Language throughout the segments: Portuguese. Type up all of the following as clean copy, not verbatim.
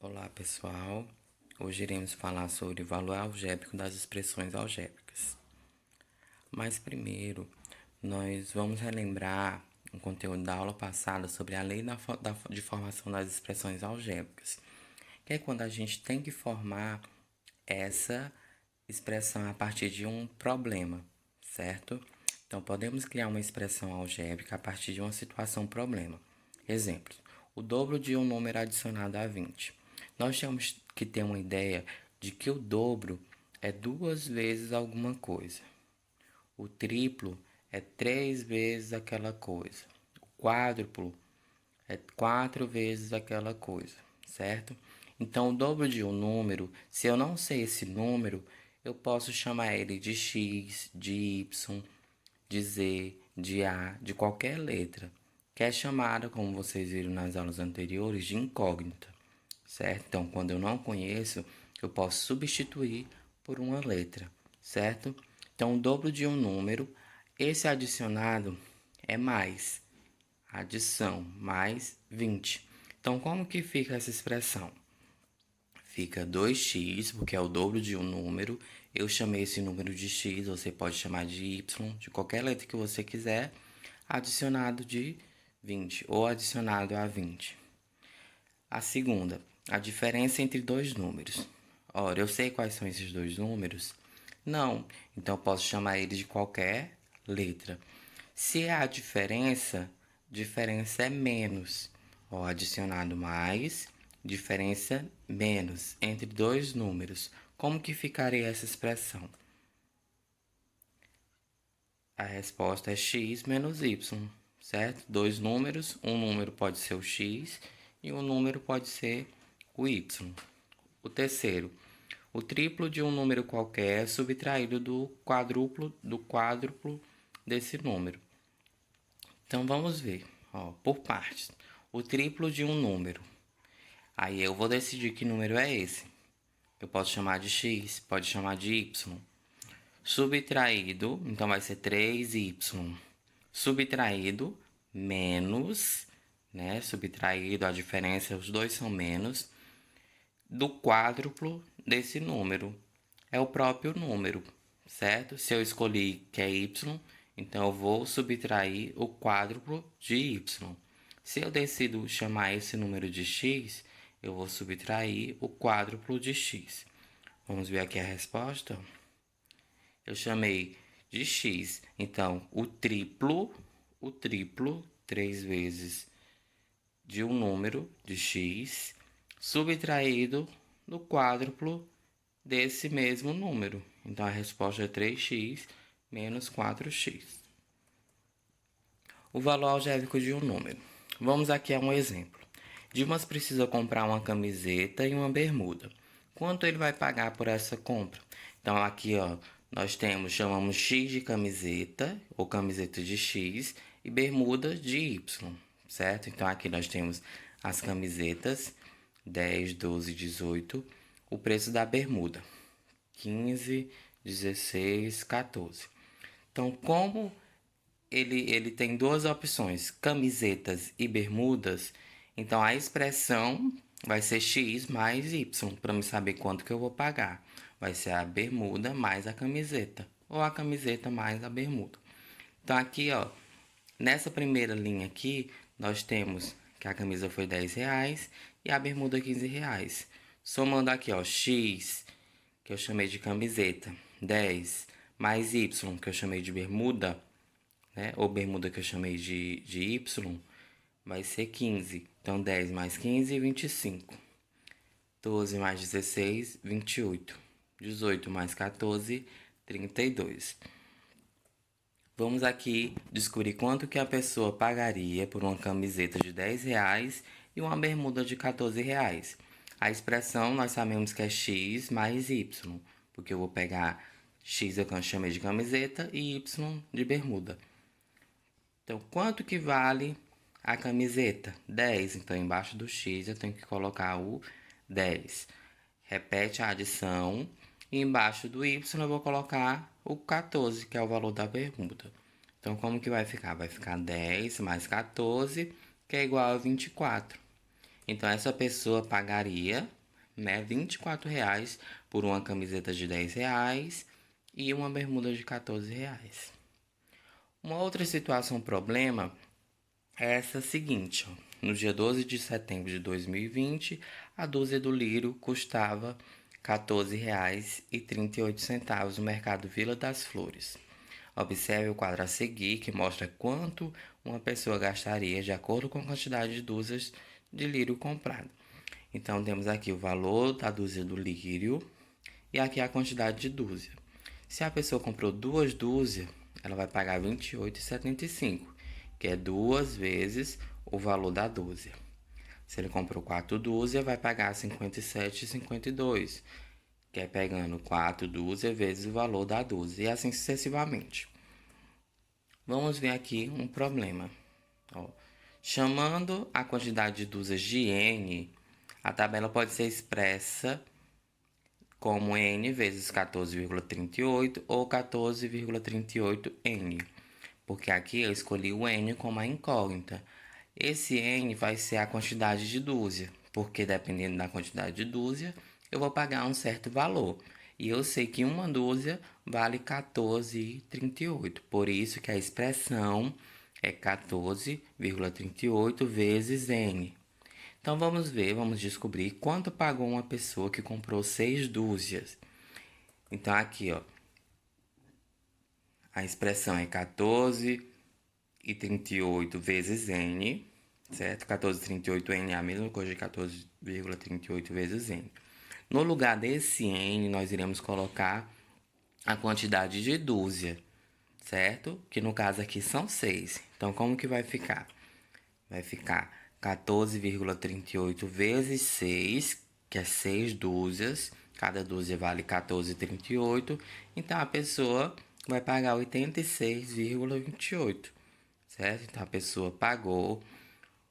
Olá pessoal, hoje iremos falar sobre o valor algébrico das expressões algébricas. Mas primeiro, nós vamos relembrar o conteúdo da aula passada sobre a lei de formação das expressões algébricas, que é quando a gente tem que formar essa expressão a partir de um problema, certo? Então, podemos criar uma expressão algébrica a partir de uma situação problema. Exemplos: o dobro de um número adicionado a 20. Nós temos que ter uma ideia de que o dobro é duas vezes alguma coisa. O triplo é três vezes aquela coisa. O quádruplo é quatro vezes aquela coisa, certo? Então, o dobro de um número, se eu não sei esse número, eu posso chamar ele de x, de y, de z, de a, de qualquer letra, que é chamada, como vocês viram nas aulas anteriores, de incógnita, certo? Então, quando eu não conheço, eu posso substituir por uma letra, certo? Então, o dobro de um número, esse adicionado é mais, adição, mais 20. Então, como que fica essa expressão? Fica 2x, porque é o dobro de um número. Eu chamei esse número de x, você pode chamar de y, de qualquer letra que você quiser, adicionado de 20 ou adicionado a 20. A segunda, a diferença entre dois números. Ora, eu sei quais são esses dois números? Não, então eu posso chamar eles de qualquer letra. Se é a diferença é menos. Ó, adicionado mais, diferença menos entre dois números. Como que ficaria essa expressão? A resposta é x menos y, certo? Dois números, um número pode ser o x e um número pode ser o y. O terceiro, o triplo de um número qualquer é subtraído do quádruplo desse número. Então vamos ver, ó, por partes. O triplo de um número. Aí eu vou decidir que número é esse. Eu posso chamar de x, pode chamar de y. Subtraído, então vai ser 3y. Subtraído menos, né? Subtraído, a diferença, os dois são menos, do quádruplo desse número. É o próprio número, certo? Se eu escolhi que é y, então eu vou subtrair o quádruplo de y. Se eu decido chamar esse número de x, eu vou subtrair o quádruplo de x. Vamos ver aqui a resposta? Eu chamei de x, então o triplo, 3 vezes de um número de x, subtraído do quádruplo desse mesmo número. Então a resposta é 3x menos 4x. O valor algébrico de um número. Vamos aqui a um exemplo. Dimas precisa comprar uma camiseta e uma bermuda. Quanto ele vai pagar por essa compra? Então aqui, ó, nós chamamos x de camiseta ou camiseta de x e bermuda de y, certo? Então aqui nós temos as camisetas 10, 12, 18, o preço da bermuda 15, 16, 14. Então, como ele tem duas opções, camisetas e bermudas, então a expressão vai ser x mais y, para me saber quanto que eu vou pagar. Vai ser a bermuda mais a camiseta, ou a camiseta mais a bermuda. Então aqui, ó, nessa primeira linha aqui, nós temos que a camisa foi R$ 10 e a bermuda R$ 15. Somando aqui, ó, x, que eu chamei de camiseta, 10, mais y, que eu chamei de bermuda, né? Ou bermuda que eu chamei de y, vai ser 15. Então, 10 mais 15, 25. 12 mais 16, 28. 18 mais 14, 32. Vamos aqui descobrir quanto que a pessoa pagaria por uma camiseta de R$ 10 e uma bermuda de R$ 14. A expressão nós sabemos que é x mais y, porque eu vou pegar x eu chamei de camiseta e y de bermuda. Então, quanto que vale a camiseta? 10. Então, embaixo do x eu tenho que colocar o 10. Repete a adição. E embaixo do y eu vou colocar o 14, que é o valor da bermuda. Então, como que vai ficar? Vai ficar 10 mais 14, que é igual a 24. Então, essa pessoa pagaria, né, R$ 24 por uma camiseta de R$ 10 e uma bermuda de R$ 14. Uma outra situação problema é essa seguinte, ó. No dia 12 de setembro de 2020, a dúzia do lírio custava R$ 14,38 no mercado Vila das Flores. Observe o quadro a seguir, que mostra quanto uma pessoa gastaria de acordo com a quantidade de dúzias de lírio comprado. Então, temos aqui o valor da dúzia do lírio e aqui a quantidade de dúzia. Se a pessoa comprou 2 dúzias, ela vai pagar R$ 28,75, que é 2 vezes o valor da dúzia. Se ele comprou 4 dúzias, vai pagar R$ 57,52, que é pegando 4 dúzias vezes o valor da dúzia, e assim sucessivamente. Vamos ver aqui um problema. Ó, chamando a quantidade de dúzias de N, a tabela pode ser expressa como N vezes 14,38 ou 14,38N, porque aqui eu escolhi o N como a incógnita. Esse N vai ser a quantidade de dúzia, porque dependendo da quantidade de dúzia, eu vou pagar um certo valor. E eu sei que uma dúzia vale 14,38, por isso que a expressão é 14,38 vezes N. Então vamos ver, vamos descobrir quanto pagou uma pessoa que comprou 6 dúzias. Então aqui, ó, a expressão é 14,38 vezes N, certo? 14,38N é a mesma coisa de 14,38 vezes N. No lugar desse N, nós iremos colocar a quantidade de dúzia, certo? Que no caso aqui são 6. Então, como que vai ficar? Vai ficar 14,38 vezes 6, que é 6 dúzias. Cada dúzia vale 14,38. Então, a pessoa vai pagar 86,28, certo? Então, a pessoa pagou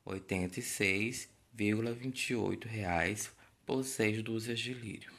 R$ 86,28 por 6 dúzias de lírio.